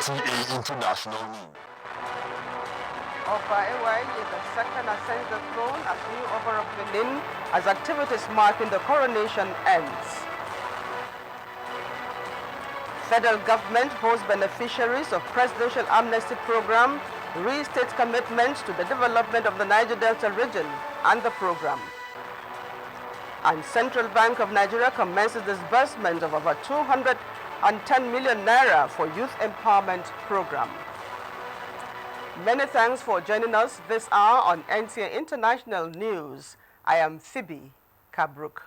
NTA International News. Oba Ewai is the second ascends the throne as new Oba of Benin as activities marking the coronation ends. Federal government holds beneficiaries of Presidential Amnesty Program restates commitments to the development of the Niger Delta region and the program. And Central Bank of Nigeria commences disbursement of over 210 million naira for youth empowerment program. Many thanks for joining us this hour on NTA International News. I am Phoebe Kabruk.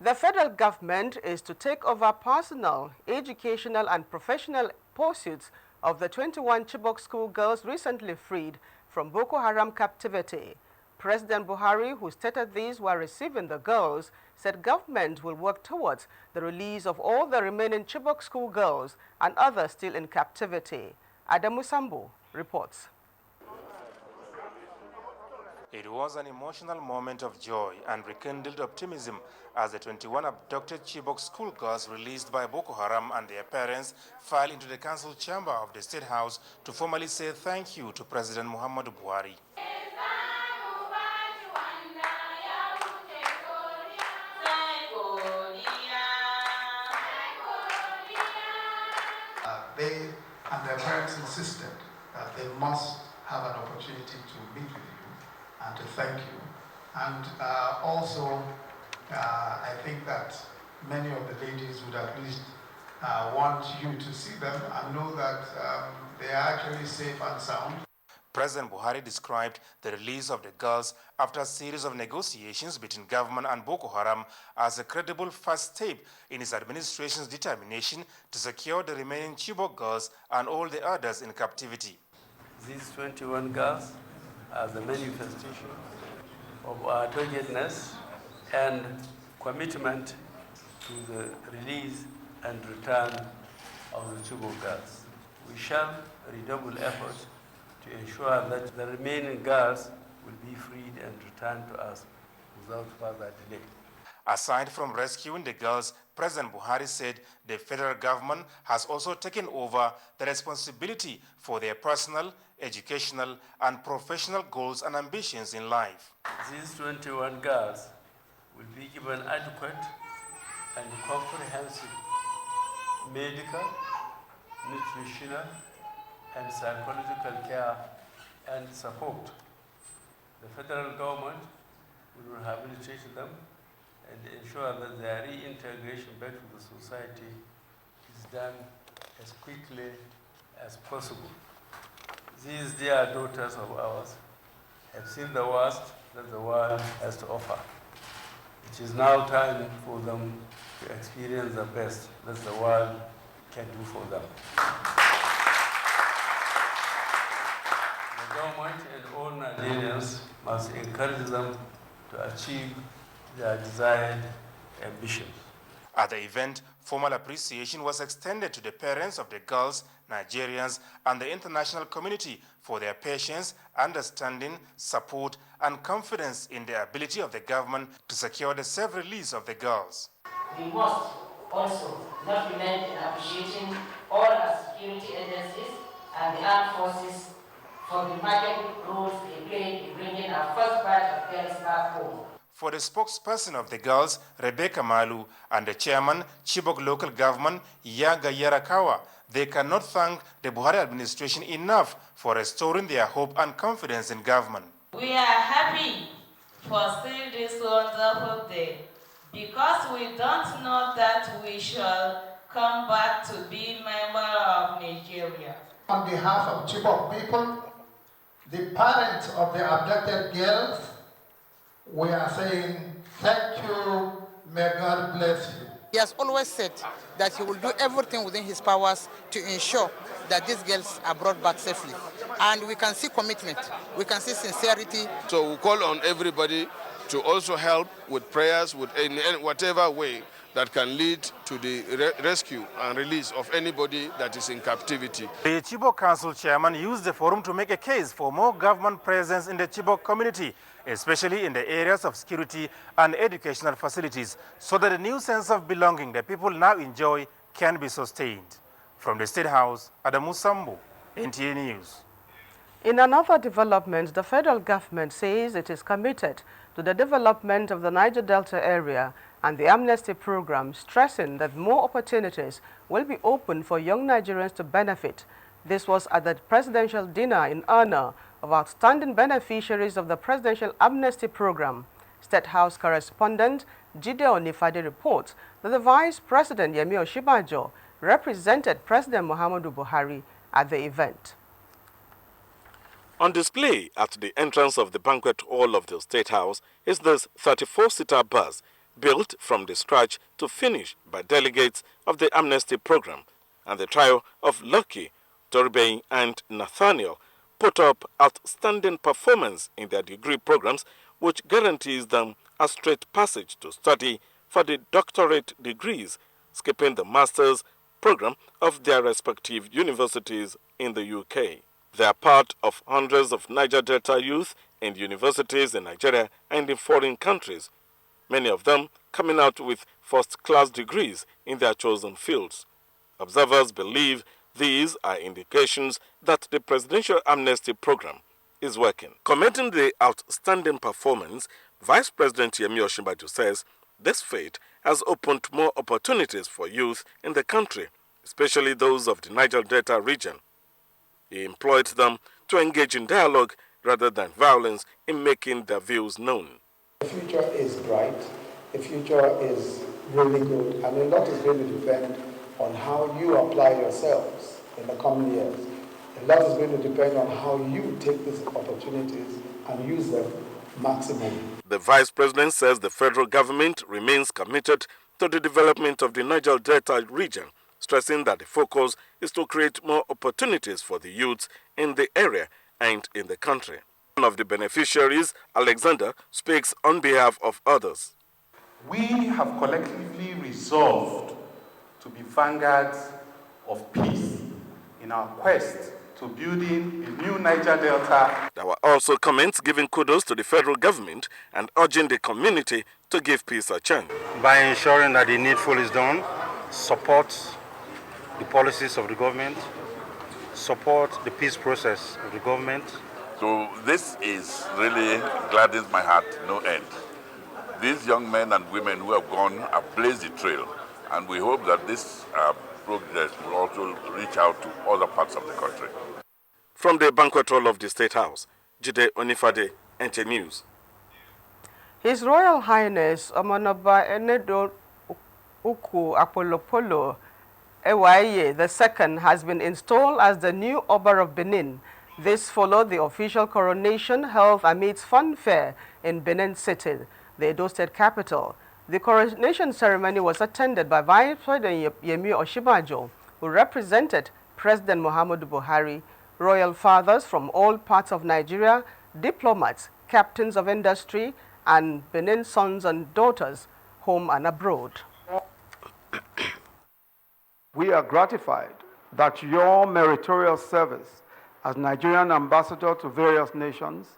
The federal government is to take over personal, educational and professional pursuits of the 21 Chibok school girls recently freed from Boko Haram captivity. President Buhari, who stated these while receiving the girls, said government will work towards the release of all the remaining Chibok school girls and others still in captivity. Adamu Sambo reports. It was an emotional moment of joy and rekindled optimism as the 21 abducted Chibok schoolgirls released by Boko Haram and their parents filed into the council chamber of the State House to formally say thank you to President Muhammadu Buhari. They and their parents insisted that they must have an opportunity to meet with you and to thank you. And also, I think that many of the ladies would at least want you to see them and know that they are actually safe and sound. President Buhari described the release of the girls after a series of negotiations between government and Boko Haram as a credible first step in his administration's determination to secure the remaining Chibok girls and all the others in captivity. These 21 girls are the manifestation of our doggedness and commitment to the release and return of the Chibok girls. We shall redouble efforts to ensure that the remaining girls will be freed and returned to us without further delay. Aside from rescuing the girls, President Buhari said the federal government has also taken over the responsibility for their personal, educational, and professional goals and ambitions in life. These 21 girls will be given adequate and comprehensive medical, nutritional, and psychological care and support. The federal government will rehabilitate them and ensure that their reintegration back to the society is done as quickly as possible. These dear daughters of ours have seen the worst that the world has to offer. It is now time for them to experience the best that the world can do for them. The government and all Nigerians must encourage them to achieve their desired ambitions. At the event, formal appreciation was extended to the parents of the girls, Nigerians, and the international community for their patience, understanding, support, and confidence in the ability of the government to secure the safe release of the girls. We must also not relent in appreciating all our security agencies and the armed forces for the marked roles they played in bringing our first batch of girls back home. For the spokesperson of the girls, Rebecca Malu, and the chairman, Chibok local government, Yaga Yarakawa, they cannot thank the Buhari administration enough for restoring their hope and confidence in government. We are happy for still this wonderful day because we don't know that we shall come back to be member of Nigeria. On behalf of Chibok people, the parents of the abducted girls, we are saying thank you, may God bless you. He has always said that he will do everything within his powers to ensure that these girls are brought back safely. And we can see commitment, we can see sincerity. So we call on everybody to also help with prayers, in whatever way that can lead to the rescue and release of anybody that is in captivity. The Chibok Council chairman used the forum to make a case for more government presence in the Chibok community, especially in the areas of security and educational facilities, so that the new sense of belonging that people now enjoy can be sustained. From the State House, Adamu Sambo, NTA News. In another development, the federal government says it is committed to the development of the Niger Delta area and the amnesty program, stressing that more opportunities will be open for young Nigerians to benefit. This was at the presidential dinner in honor of outstanding beneficiaries of the presidential amnesty program. State House correspondent Jide Onifade reports that the Vice President Yemi Osinbajo represented President Muhammadu Buhari at the event. On display at the entrance of the banquet hall of the State House is this 34-seater bus built from the scratch to finish by delegates of the amnesty program, and the trio of Lucky, Toribey and Nathaniel put up outstanding performance in their degree programs, which guarantees them a straight passage to study for the doctorate degrees, skipping the master's program of their respective universities in the UK. They are part of hundreds of Niger Delta youth in universities in Nigeria and in foreign countries, many of them coming out with first-class degrees in their chosen fields. Observers believe these are indications that the presidential amnesty program is working. Commenting the outstanding performance, Vice President Yemi Osinbajo says this feat has opened more opportunities for youth in the country, especially those of the Niger Delta region. He employed them to engage in dialogue rather than violence in making their views known. The future is bright, the future is really good, and a lot is going to depend on how you apply yourselves in the coming years. A lot is going to depend on how you take these opportunities and use them maximally. The Vice President says the federal government remains committed to the development of the Niger Delta region, stressing that the focus is to create more opportunities for the youths in the area and in the country. One of the beneficiaries, Alexander, speaks on behalf of others. We have collectively resolved to be vanguards of peace in our quest to building a new Niger Delta. There were also comments giving kudos to the federal government and urging the community to give peace a chance. By ensuring that the needful is done, support the policies of the government, support the peace process of the government. So this is really gladdens my heart, no end. These young men and women who have gone have blazed the trail, and we hope that this progress will also reach out to other parts of the country. From the banquet hall of the State House, Jide Onifade, NTA News. His Royal Highness Omonoba Enedo Uku Apolopolo Ewaye II has been installed as the new Oba of Benin. This followed the official coronation held amidst fanfare in Benin City, the Edo State capital. The coronation ceremony was attended by Vice President Yemi Osinbajo, who represented President Muhammadu Buhari, royal fathers from all parts of Nigeria, diplomats, captains of industry, and Benin sons and daughters, home and abroad. We are gratified that your meritorious service as Nigerian ambassador to various nations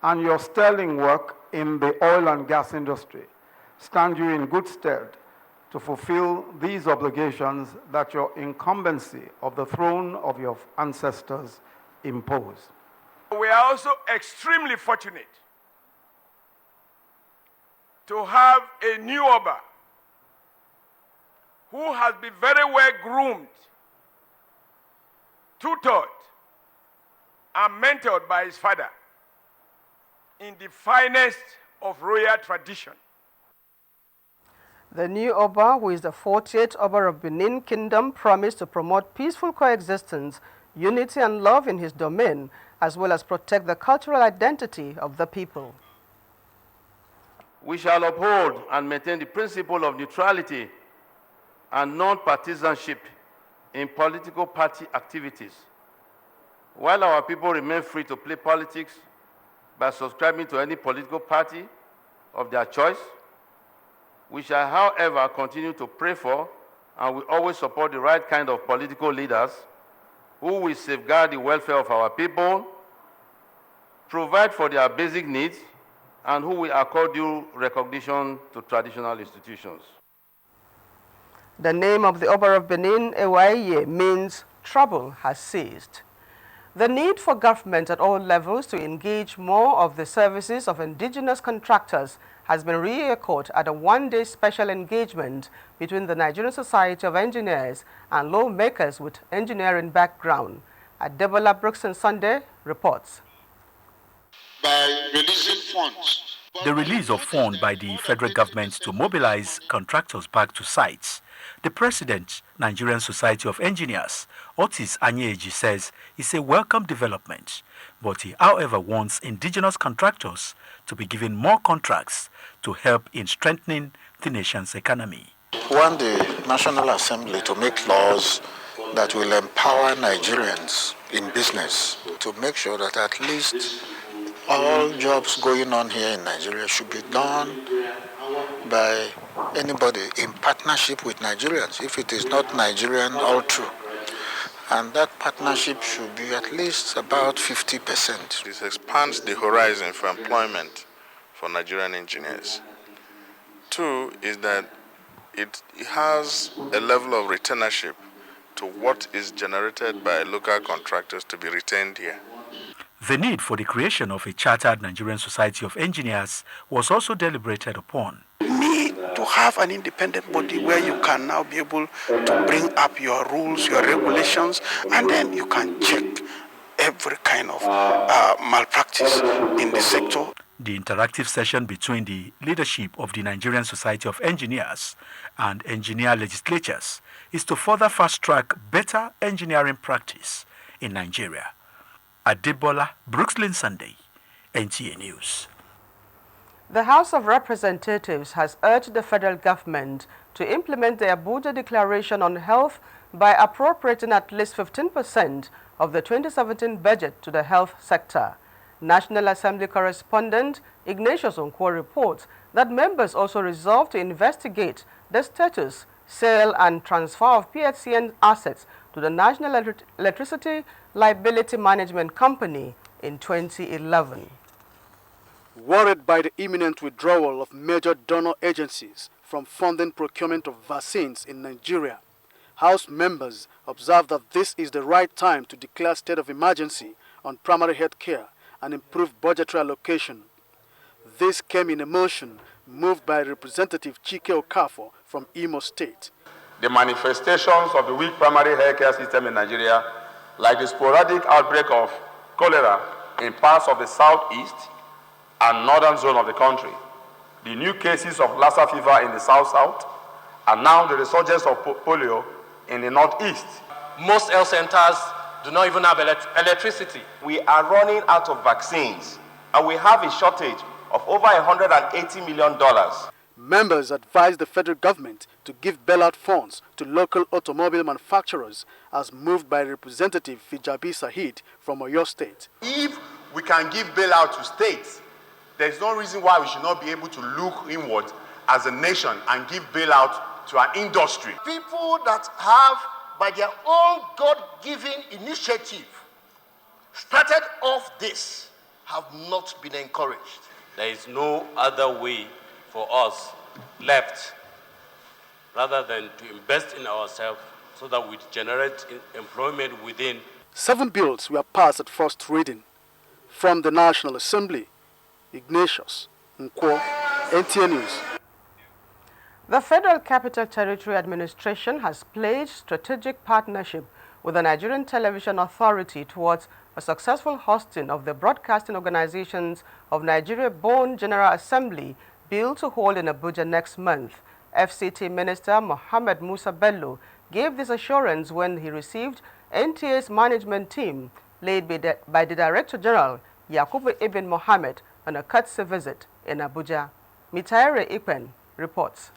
and your sterling work in the oil and gas industry stand you in good stead to fulfill these obligations that your incumbency of the throne of your ancestors impose. We are also extremely fortunate to have a new Oba who has been very well groomed, tutored, and mentored by his father in the finest of royal tradition. The new Oba, who is the 40th Oba of Benin Kingdom, promised to promote peaceful coexistence, unity and love in his domain, as well as protect the cultural identity of the people. We shall uphold and maintain the principle of neutrality and non-partisanship in political party activities, while our people remain free to play politics by subscribing to any political party of their choice. We shall, however, continue to pray for and will always support the right kind of political leaders who will safeguard the welfare of our people, provide for their basic needs, and who will accord due recognition to traditional institutions. The name of the Oba of Benin, Ewaye, means trouble has ceased. The need for government at all levels to engage more of the services of indigenous contractors has been re-echoed at a one-day special engagement between the Nigerian Society of Engineers and lawmakers with engineering background. Adebola Brookson Sunday reports. By releasing funds. The release of funds by the federal government to mobilize contractors back to sites. The president, Nigerian Society of Engineers, Otis Anyeji, says it's a welcome development, but he, however, wants indigenous contractors to be given more contracts to help in strengthening the nation's economy. We want the National Assembly to make laws that will empower Nigerians in business to make sure that at least all jobs going on here in Nigeria should be done by anybody in partnership with Nigerians, if it is not Nigerian all through. And that partnership should be at least about 50%. This expands the horizon for employment for Nigerian engineers. Two is that it has a level of retainership to what is generated by local contractors to be retained here. The need for the creation of a chartered Nigerian Society of Engineers was also deliberated upon. Need to have an independent body where you can now be able to bring up your rules, your regulations, and then you can check every kind of malpractice in the sector. The interactive session between the leadership of the Nigerian Society of Engineers and engineer legislatures is to further fast-track better engineering practice in Nigeria. Adebola Brookslyn Sunday, NTA News. The House of Representatives has urged the federal government to implement the Abuja Declaration on Health by appropriating at least 15% of the 2017 budget to the health sector. National Assembly correspondent Ignatius Onkwo reports that members also resolved to investigate the status, sale and transfer of PHCN assets to the National Electricity Liability Management Company in 2011. Worried by the imminent withdrawal of major donor agencies from funding procurement of vaccines in Nigeria, House members observed that this is the right time to declare state of emergency on primary health care and improve budgetary allocation. This came in a motion moved by Representative Chike Okafor from Imo State. The manifestations of the weak primary health care system in Nigeria, like the sporadic outbreak of cholera in parts of the southeast and northern zone of the country, the new cases of Lassa fever in the south-south, and now the resurgence of polio in the northeast. Most health centers do not even have electricity. We are running out of vaccines, and we have a shortage of over $180 million. Members advised the federal government to give bailout funds to local automobile manufacturers as moved by Representative Fijabi Sahid from Oyo State. If we can give bailout to states, there's no reason why we should not be able to look inward as a nation and give bailout to our industry. People that have, by their own God-given initiative, started off this have not been encouraged. There is no other way for us left rather than to invest in ourselves so that we generate employment within. 7 bills were passed at first reading. From the National Assembly, Ignatius Onkwo, NTA News. The Federal Capital Territory Administration has pledged strategic partnership with the Nigerian Television Authority towards a successful hosting of the Broadcasting Organizations of Nigeria-born General Assembly bill to hold in Abuja next month. FCT Minister Mohammed Musa Bello gave this assurance when he received NTA's management team led by the Director General Yakubu Ibn Mohammed on a courtesy visit in Abuja. Mitaire Ikpen reports.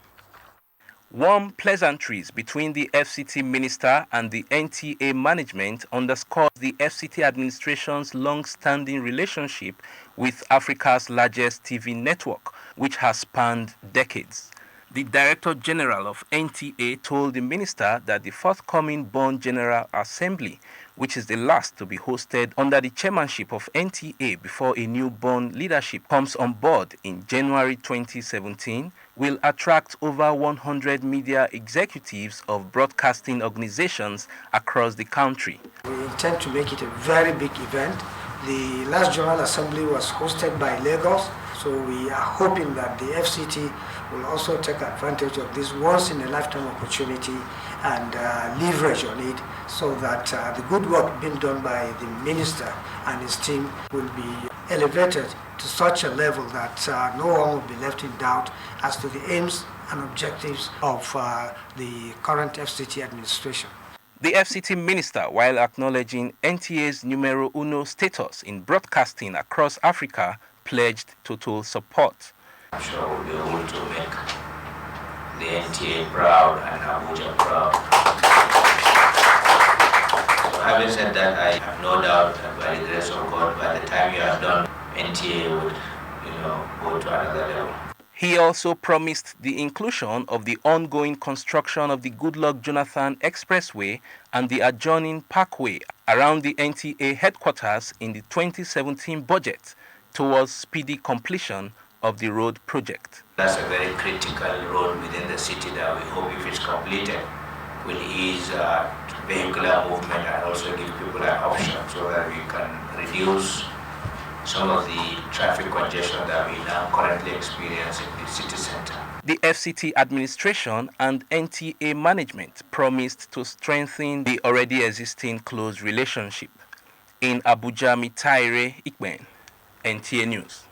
Warm pleasantries between the FCT minister and the NTA management underscores the FCT administration's long-standing relationship with Africa's largest TV network, which has spanned decades. The Director General of NTA told the minister that the forthcoming Born General Assembly which is the last to be hosted under the chairmanship of NTA before a newborn leadership comes on board in January 2017, will attract over 100 media executives of broadcasting organizations across the country. We intend to make it a very big event. The last General Assembly was hosted by Lagos, so we are hoping that the FCT will also take advantage of this once-in-a-lifetime opportunity and leverage on it so that the good work being done by the minister and his team will be elevated to such a level that no one will be left in doubt as to the aims and objectives of the current FCT administration. The FCT minister, while acknowledging NTA's numero uno status in broadcasting across Africa, pledged total support. I'm sure we'll be able to make the NTA proud and Abuja proud. So having said that, I have no doubt that by the grace of God, by the time you are done, NTA would, go to another level. He also promised the inclusion of the ongoing construction of the Goodluck Jonathan Expressway and the adjoining parkway around the NTA headquarters in the 2017 budget towards speedy completion of the road project. That's a very critical road within the city that we hope, if it's completed, will ease vehicular movement and also give people an option so that we can reduce some of the traffic congestion that we now currently experience in the city center. The FCT administration and NTA management promised to strengthen the already existing close relationship. In Abuja, Mitaire Ikben, NTA News.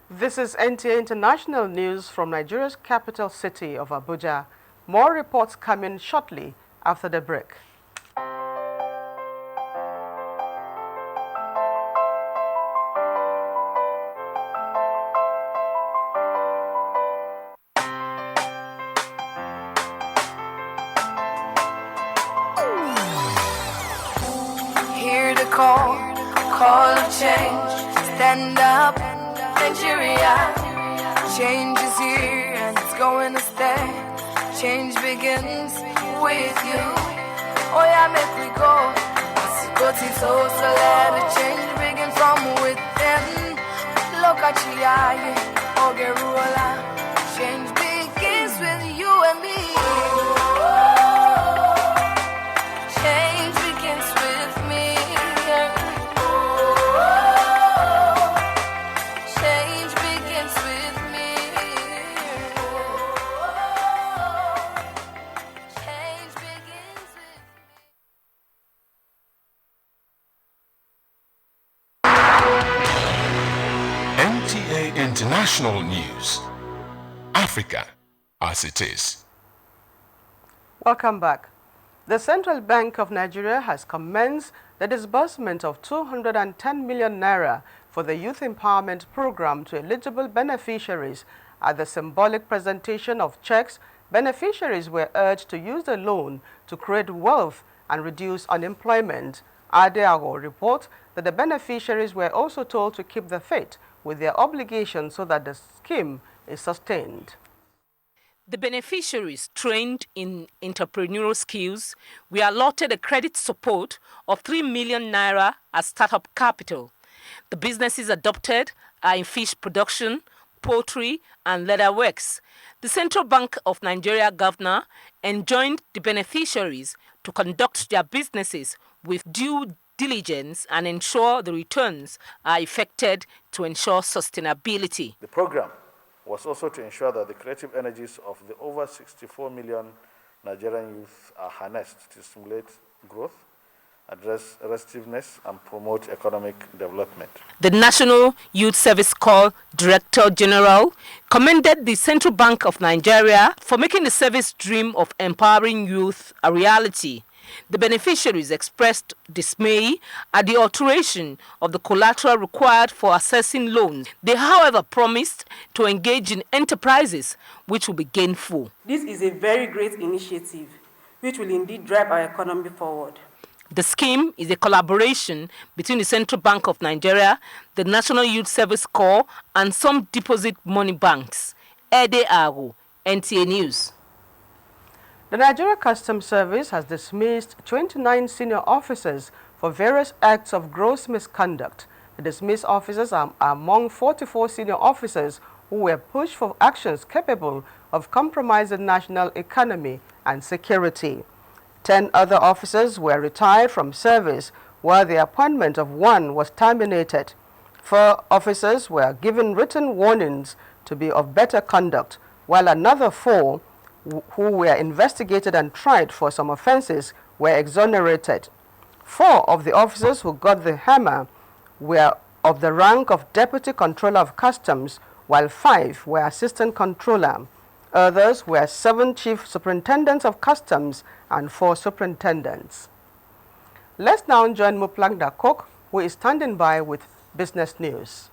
This is NTA International News from Nigeria's capital city of Abuja. More reports coming shortly after the break. Hear the call of change, stand up, Nigeria. Change is here and it's going to stay. Change begins with you. Oh yeah, make we go. So let the change begin from within. Look at you, Ogerula. Change begins with you and me. Change begins with me. Change begins with me. Change begins with NTA International News. Africa as it is. Welcome back. The Central Bank of Nigeria has commenced the disbursement of 210 million naira for the Youth Empowerment Program to eligible beneficiaries. At the symbolic presentation of checks, beneficiaries were urged to use the loan to create wealth and reduce unemployment. Adeago reports that the beneficiaries were also told to keep the faith with their obligations so that the scheme is sustained. The beneficiaries trained in entrepreneurial skills were allotted a credit support of 3 million naira as startup capital. The businesses adopted are in fish production, poultry, and leather works. The Central Bank of Nigeria governor enjoined the beneficiaries to conduct their businesses with due diligence and ensure the returns are effected to ensure sustainability. The program was also to ensure that the creative energies of the over 64 million Nigerian youth are harnessed to stimulate growth, address restiveness, and promote economic development. The National Youth Service Corps Director General commended the Central Bank of Nigeria for making the service dream of empowering youth a reality. The beneficiaries expressed dismay at the alteration of the collateral required for assessing loans. They, however, promised to engage in enterprises which will be gainful. This is a very great initiative which will indeed drive our economy forward. The scheme is a collaboration between the Central Bank of Nigeria, the National Youth Service Corps, and some deposit money banks. Ede Aru, NTA News. The Nigeria Customs Service has dismissed 29 senior officers for various acts of gross misconduct. The dismissed officers are among 44 senior officers who were pushed for actions capable of compromising national economy and security. 10 other officers were retired from service, while the appointment of one was terminated. 4 officers were given written warnings to be of better conduct, while another 4 who were investigated and tried for some offenses were exonerated. 4 of the officers who got the hammer were of the rank of Deputy Controller of Customs, while 5 were Assistant Controller. Others were 7 Chief Superintendents of Customs and 4 Superintendents. Let's now join Muplang Dakok, who is standing by with business news.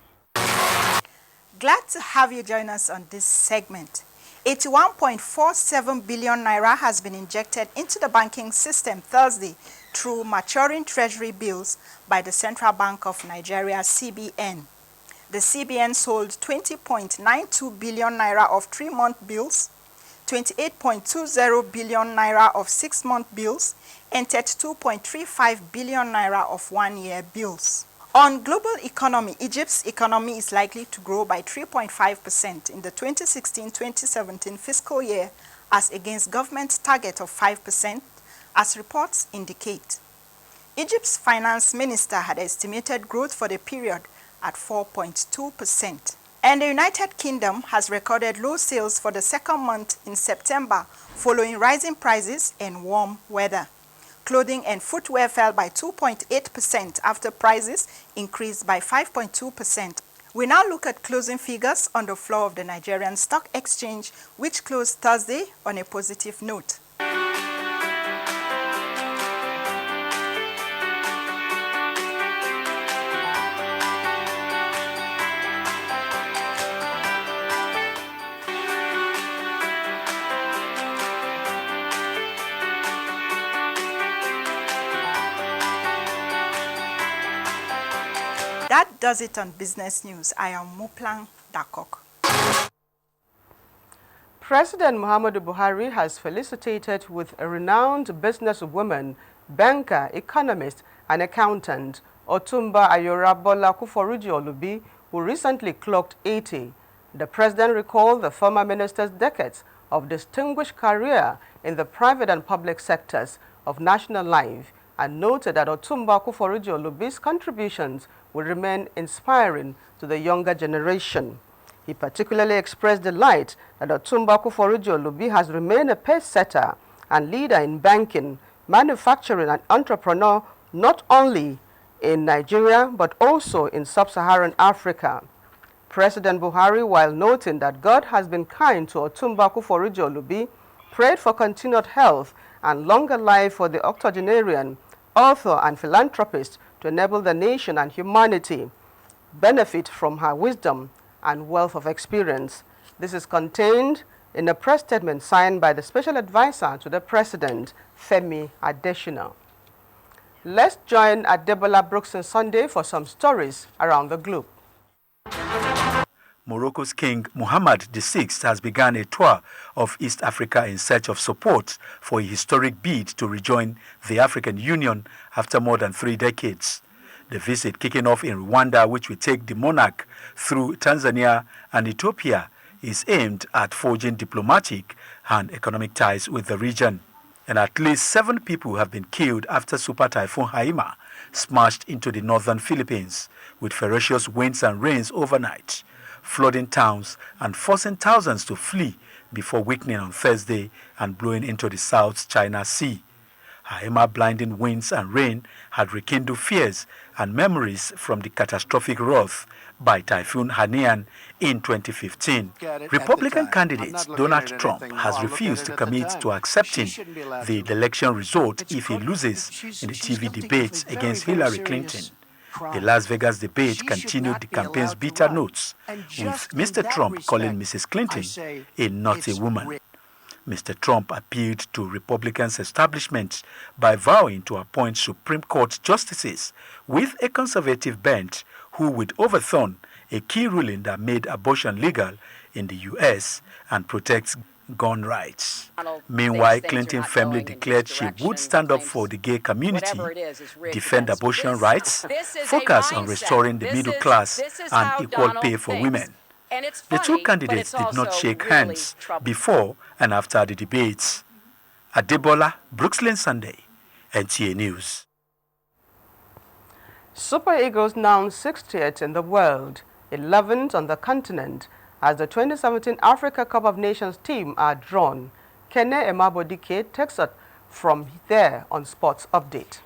Glad to have you join us on this segment. 81.47 billion naira has been injected into the banking system Thursday through maturing treasury bills by the Central Bank of Nigeria, CBN. The CBN sold 20.92 billion naira of 3-month bills, 28.20 billion naira of 6-month bills, and 32.35 billion naira of 1-year bills. On global economy, Egypt's economy is likely to grow by 3.5% in the 2016-2017 fiscal year as against government target of 5%, as reports indicate. Egypt's finance minister had estimated growth for the period at 4.2%. And the United Kingdom has recorded low sales for the second month in September following rising prices and warm weather. Clothing and footwear fell by 2.8% after prices increased by 5.2%. We now look at closing figures on the floor of the Nigerian Stock Exchange, which closed Thursday on a positive note. That does it on business news. I am Muplang Dakok. President Muhammadu Buhari has felicitated with a renowned businesswoman, banker, economist, and accountant, Otumba Ayorabola Kuforuji-Olubi, who recently clocked 80. The president recalled the former minister's decades of distinguished career in the private and public sectors of national life and noted that Otumba Kuforuji-Olubi's contributions will remain inspiring to the younger generation. He particularly expressed delight that Otumba Kuforuji-Olubi has remained a pace-setter and leader in banking, manufacturing, and entrepreneur not only in Nigeria but also in sub-Saharan Africa. President Buhari, while noting that God has been kind to Otumba Kuforuji-Olubi, prayed for continued health and longer life for the octogenarian, author, and philanthropist to enable the nation and humanity benefit from her wisdom and wealth of experience. This is contained in a press statement signed by the Special Advisor to the President, Femi Adesina. Let's join Adebola Brooks on Sunday for some stories around the globe. Morocco's King Mohammed VI has begun a tour of East Africa in search of support for a historic bid to rejoin the African Union after more than 3 decades. The visit, kicking off in Rwanda, which will take the monarch through Tanzania and Ethiopia, is aimed at forging diplomatic and economic ties with the region. And at least 7 people have been killed after Super Typhoon Haima smashed into the northern Philippines with ferocious winds and rains overnight, flooding towns and forcing thousands to flee before weakening on Thursday and blowing into the South China Sea. Haima blinding winds and rain had rekindled fears and memories from the catastrophic wrath by Typhoon Haiyan in 2015. Republican candidate Donald Trump has refused to commit to accepting the election result if he loses in the TV debates against Hillary Clinton. The Las Vegas debate continued the campaign's bitter notes, with Mr. Trump calling Mrs. Clinton a naughty woman. Mr. Trump appealed to Republicans' establishment by vowing to appoint Supreme Court justices with a conservative bent who would overturn a key ruling that made abortion legal in the U.S. and protects gun rights. Meanwhile, Clinton firmly declared she would stand up for the gay community, defend abortion rights, focus on restoring the middle class and equal pay for women. The two candidates did not shake hands before and after the debates. Adebola, Brooklyn Sunday, NTA News. Super Eagles now 60th in the world, 11th on the continent, as the 2017 Africa Cup of Nations team are drawn. Kene Emabodike takes us from there on Sports Update.